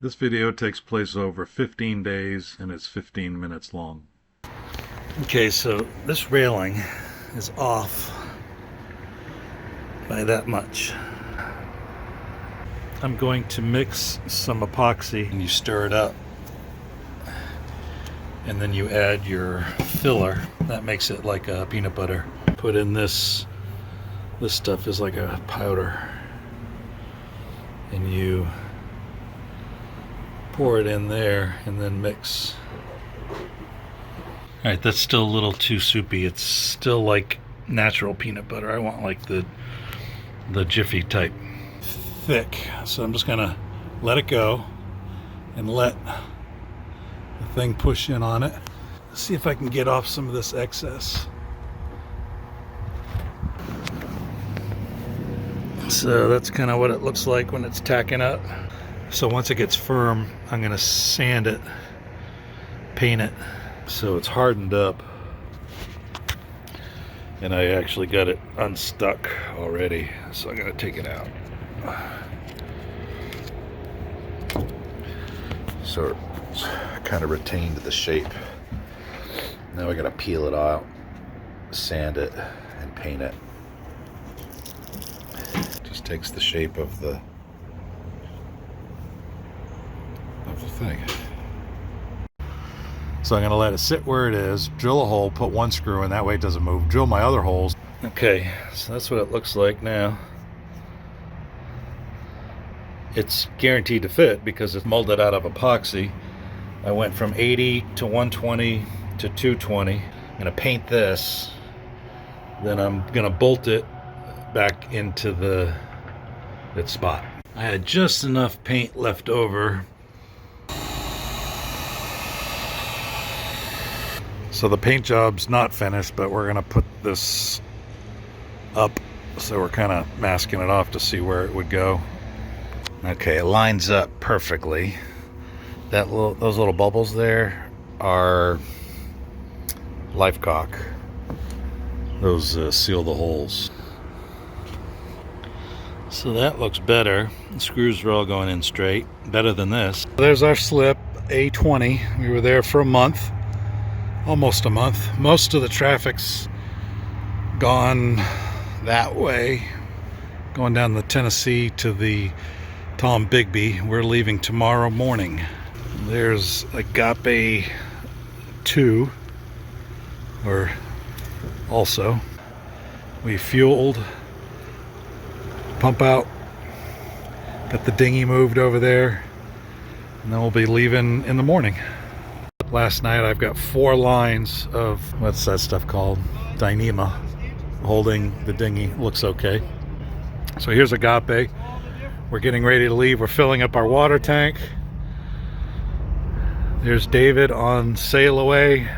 This video takes place over 15 days and it's 15 minutes long. Okay, so this railing is off by that much. I'm going to mix some epoxy and you stir it up. And then you add your filler. That makes it like a peanut butter. Put in this stuff is like a powder. And you pour it in there and then mix. Alright, that's still a little too soupy. It's still like natural peanut butter. I want like the Jiffy type thick. So I'm just gonna let it go and let the thing push in on it. See if I can get off some of this excess. So that's kind of what it looks like when it's tacking up. So once it gets firm, I'm gonna sand it, paint it, so it's hardened up. And I actually got it unstuck already, so I'm gonna take it out. So it's kind of retained the shape. Now I gotta peel it out, sand it, and paint it. Just takes the shape of the thing. So I'm going to let it sit where it is, drill a hole, put one screw in, that way it doesn't move, drill my other holes. Okay, so that's what it looks like now. It's guaranteed to fit because it's molded out of epoxy. I went from 80 to 120 to 220. I'm going to paint this, then I'm going to bolt it back into its spot. I had just enough paint left over. So the paint job's not finished, but we're gonna put this up, so we're kind of masking it off to see where it would go. Okay, it lines up perfectly. Those little bubbles there are life caulk. Those seal the holes. So that looks better. The screws are all going in straight, better than this. There's our slip, A20. We were there for a month. Almost a month. Most of the traffic's gone that way, going down the Tennessee to the Tom Bigby. We're leaving tomorrow morning. There's Agape 2, or also. We fueled, pump out, got the dinghy moved over there, and then we'll be leaving in the morning. Last night I've got 4 lines of, what's that stuff called? Dyneema, holding the dinghy. Looks okay. So here's Agape. We're getting ready to leave. We're filling up our water tank. There's David on sail away.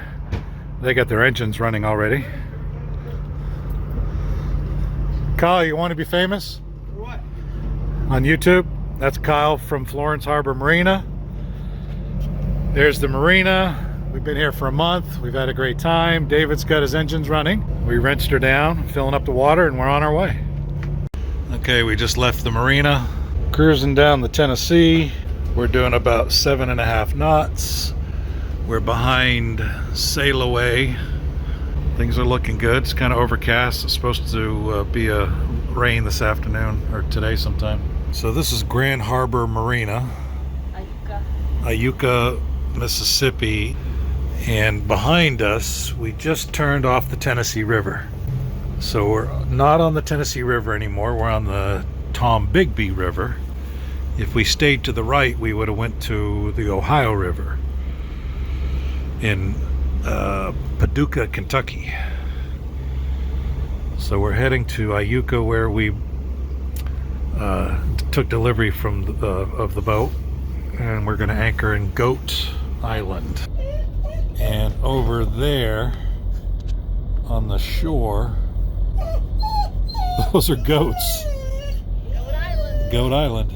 They got their engines running already. Kyle, you want to be famous? For what? On YouTube. That's Kyle from Florence Harbor Marina. There's the marina. We've been here for a month. We've had a great time. David's got his engines running. We wrenched her down, filling up the water, and we're on our way. Okay, we just left the marina. Cruising down the Tennessee. We're doing about 7.5 knots. We're behind sail away. Things are looking good. It's kind of overcast. It's supposed to be a rain this afternoon or today sometime. So this is Grand Harbor Marina. Iuka, Mississippi, and behind us we just turned off the Tennessee River. So we're not on the Tennessee River anymore, we're on the Tom Bigby River. If we stayed to the right, we would have went to the Ohio River in Paducah, Kentucky. So we're heading to Iuka, where we took delivery of the boat, and we're going to anchor in Goat Island. And over there on the shore, those are goats. Goat Island.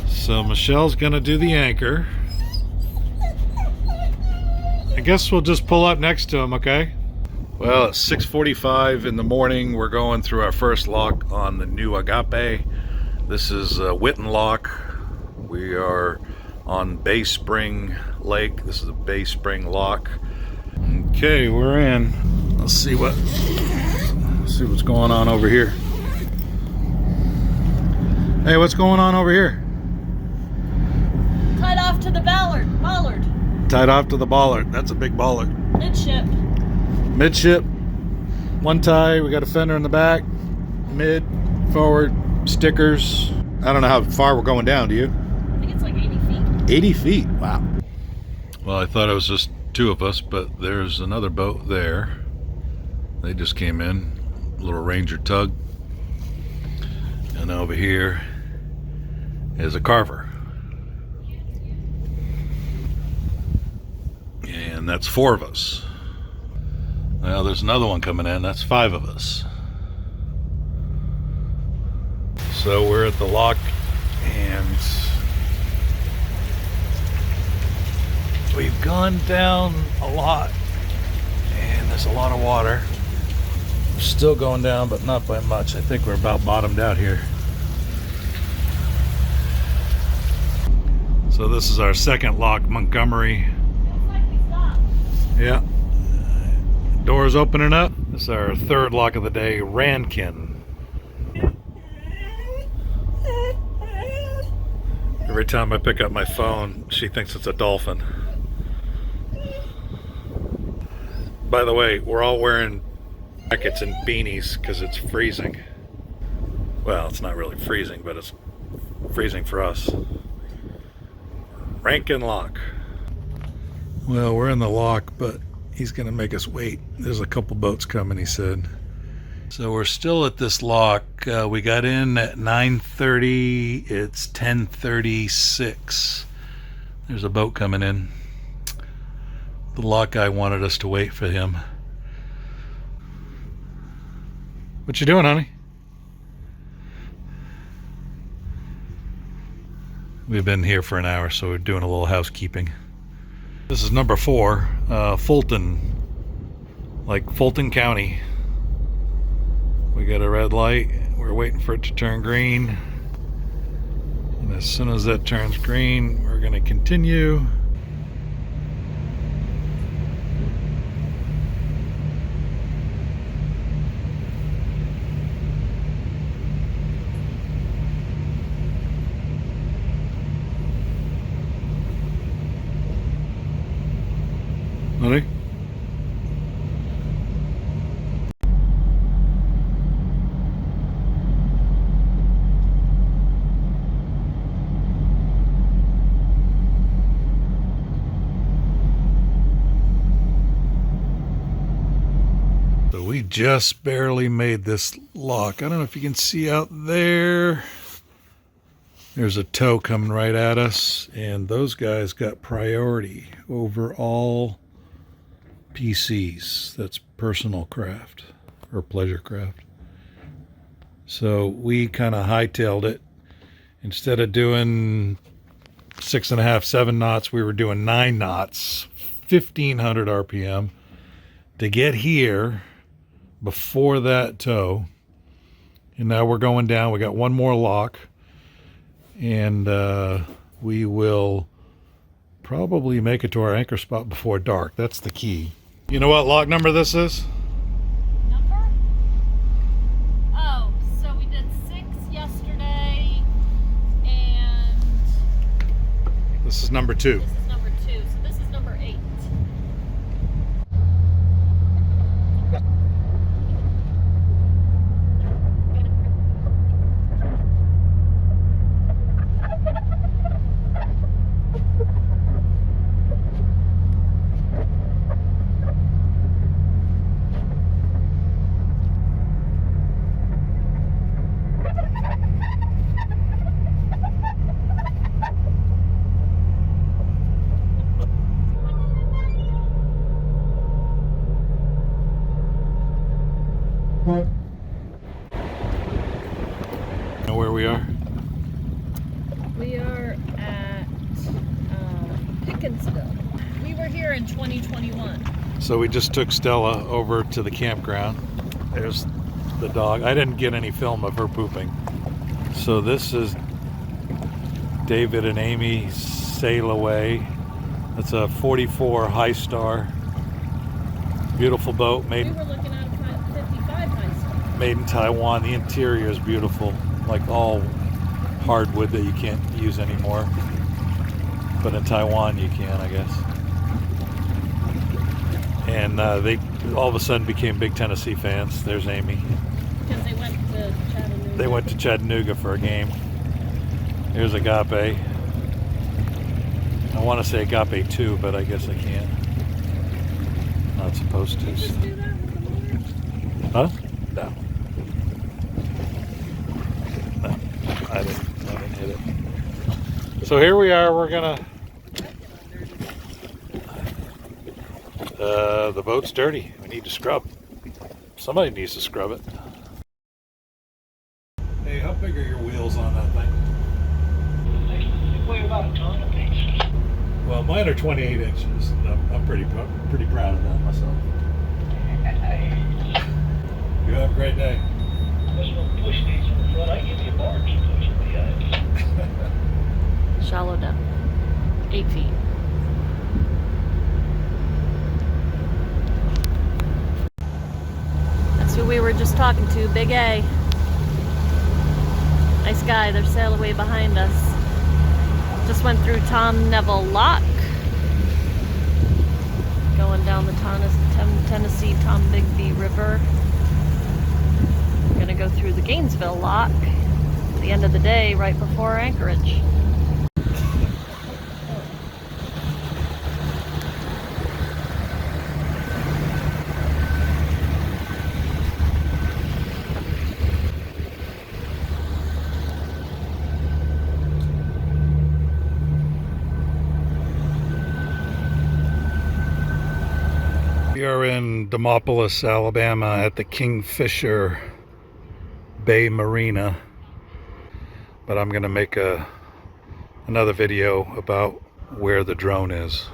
So Michelle's going to do the anchor. I guess we'll just pull up next to him, okay? Well, it's 6:45 in the morning. We're going through our first lock on the new Agape. This is Witten Lock. We are on Bay Spring Lake. This is a Bay Spring Lock. Okay, we're in. Let's see what's going on over here. Hey, what's going on over here? Tied off to the bollard. Tied off to the bollard. That's a big bollard. Midship. One tie. We got a fender in the back. Mid, forward, stickers. I don't know how far we're going down. Do you? I think it's like 80 feet. 80 feet. Wow. Well, I thought it was just two of us, but there's another boat there. They just came in. A little Ranger tug. And over here is a carver. And that's four of us. Well, there's another one coming in. That's five of us. So we're at the lock, and we've gone down a lot, and there's a lot of water. We're still going down, but not by much. I think we're about bottomed out here. So this is our second lock, Montgomery. Looks like we stopped. Yeah. Doors opening up. This is our third lock of the day, Rankin. Every time I pick up my phone, she thinks it's a dolphin. By the way, we're all wearing jackets and beanies because it's freezing. Well, it's not really freezing, but it's freezing for us. Rankin Lock. Well, we're in the lock, but he's gonna make us wait. There's a couple boats coming, he said. So we're still at this lock. We got in at 9:30. It's 10:36. There's a boat coming in. The lock guy wanted us to wait for him. What you doing, honey? We've been here for an hour, so we're doing a little housekeeping. This is number 4, Fulton, like Fulton County. We got a red light. We're waiting for it to turn green. And as soon as that turns green, we're going to continue. Honey? So we just barely made this lock. I don't know if you can see out there. There's a tow coming right at us, and those guys got priority over all PCs. That's personal craft or pleasure craft. So we kind of hightailed it. Instead of doing 6.5, 7 knots, we were doing 9 knots, 1500 RPM to get here before that tow. And now we're going down. We got one more lock, and we will probably make it to our anchor spot before dark. That's the key. You know what lock number this is? Number? Oh, so we did 6 yesterday, and This is number 2. this is number 2. So this is number 8. Know where we are? We are at Pickensville. We were here in 2021. So we just took Stella over to the campground. There's the dog. I didn't get any film of her pooping. So this is David and Amy Sail Away. It's a 44 High Star. Beautiful boat, We made were looking at a 55 high star. made in Taiwan. The interior is beautiful, like all hardwood that you can't use anymore. But in Taiwan you can, I guess. And they all of a sudden became big Tennessee fans. There's Amy. Because they went to Chattanooga. They went to Chattanooga for a game. Here's Agape. I want to say Agape 2, but I guess I can't. Not supposed to. Did you just do that with the motor? Huh? No. No. I didn't hit it. So here we are. We're gonna. The boat's dirty. We need to scrub. Somebody needs to scrub it. Hey, how big are your wheels on that thing? They weigh about a ton apiece. Well, mine are 28 inches. I'm pretty proud of that myself. You have a great day. This one push these in the front. I give you a barge to push the Shallow depth. 8 feet. That's who we were just talking to, Big A. Nice guy, they're sail away behind us. Just went through Tom Neville Lock. Going down the Tennessee Tom Bigby River. We're gonna go through the Gainesville Lock at the end of the day, right before Anchorage. We are in Demopolis, Alabama at the Kingfisher Bay Marina. But I'm gonna make another video about where the drone is.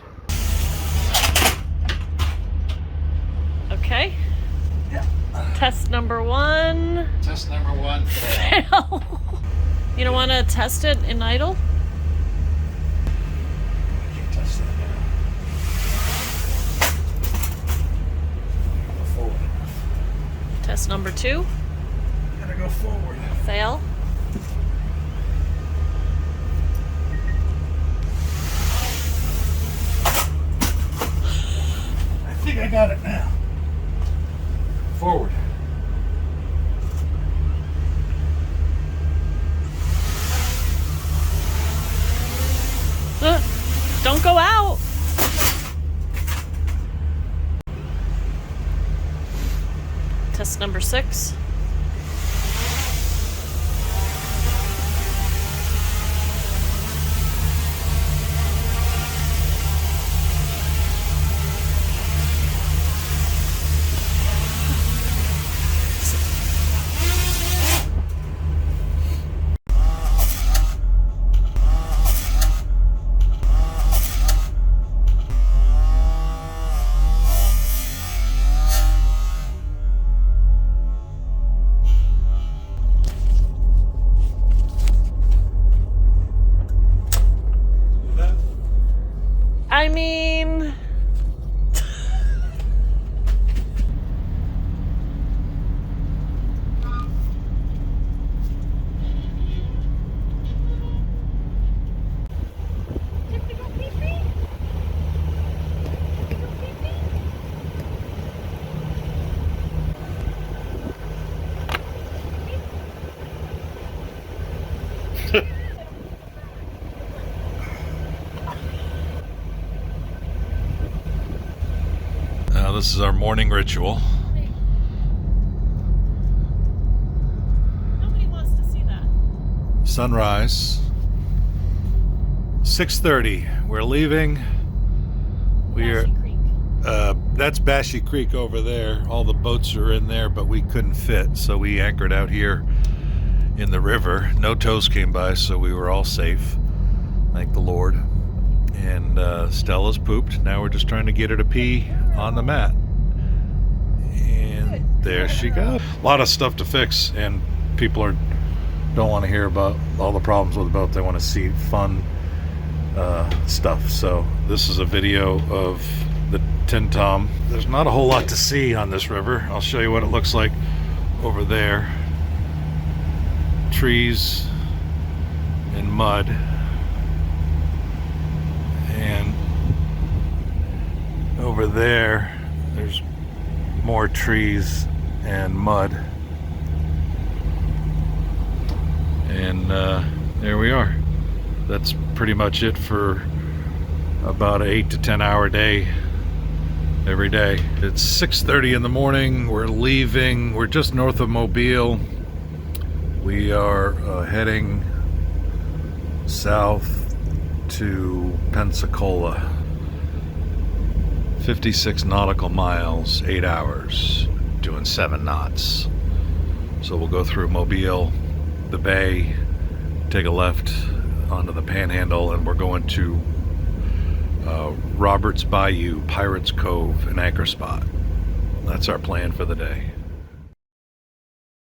Okay. Test number 1. Test number 1. Fail. You don't want to test it in idle? I can't test that now. Go forward. Test number 2. Gotta go forward. Fail. I think I got it now. Forward. Don't go out. Test number 6. I mean, Now this is our morning ritual. nobody wants to see that. Sunrise. 6:30. We're leaving. We're Bashy Creek. that's Bashy Creek over there. All the boats are in there, but we couldn't fit, so we anchored out here in the river. No tows came by, so we were all safe. Thank the Lord. And Stella's pooped. Now we're just trying to get her to pee on the mat. And there she goes. A lot of stuff to fix, and people are don't want to hear about all the problems with the boat. They want to see fun stuff. So this is a video of the Tin Tom. There's not a whole lot to see on this river. I'll show you what it looks like over there. Trees and mud, and over there there's more trees and mud, and there we are. That's pretty much it for about an 8 to 10 hour day every day. It's 6:30 in the morning. We're leaving. We're just north of Mobile. We are heading south to Pensacola. 56 nautical miles, 8 hours, doing 7 knots. So we'll go through Mobile, the bay, take a left onto the Panhandle, and we're going to Roberts Bayou, Pirates Cove, an anchor spot. That's our plan for the day.